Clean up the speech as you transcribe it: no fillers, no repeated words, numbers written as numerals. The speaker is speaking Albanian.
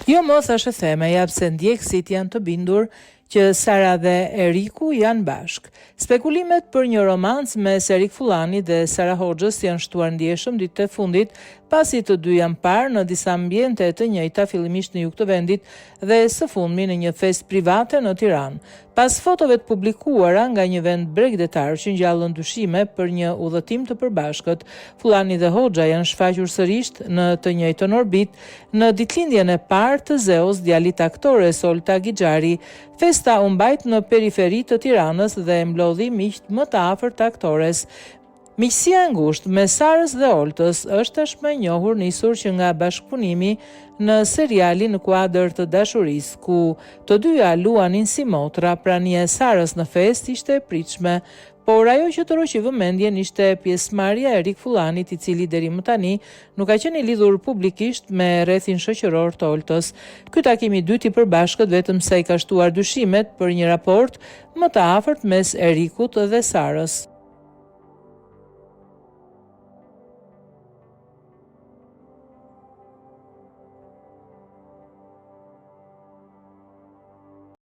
Jo më, thashë Theme, jap se ndjekësit janë të bindur që Sara dhe Eriku janë bashk. Spekulimet për një romancë mes Erik Fullani dhe Sara Hoxhës janë shtuar ndjeshëm ditët e fundit, pasi të dy janë parë në disa ambiente të njëjta, fillimisht në jug të vendit dhe së fundmi në një festë private në Tiranë. Pas fotove të publikuara nga një vend bregdetar që ngjallën dyshime për një udhëtim të përbashkët, Fullani dhe Hoxha janë shfaqur sërish në të njëjtën orbit në ditëlindjen e parë të Zeos, djalit aktores Olta Gixhari. Festa u mbajt në periferi të Tiranës dhe mblodhi miq më të afërt të aktores. Miqësia e ngushtë mes Sarës dhe Oltës është tashmë e njohur, nisur që nga bashkëpunimi në serialin Në kuadër të dashurisë, ku të dyja luanin si motra. Prania e Sarës në festë ishte e pritshme, por ajo që tërhoqi vëmendjen ishte pjesëmarrja e Erik Fullanit, i cili deri më tani nuk ka qenë i lidhur publikisht me rrethin shoqëror të Oltës. Ky takim i dytë i përbashkët vetëm sa i ka shtuar dyshimet për një raport më të afërt mes Erikut dhe Sarës.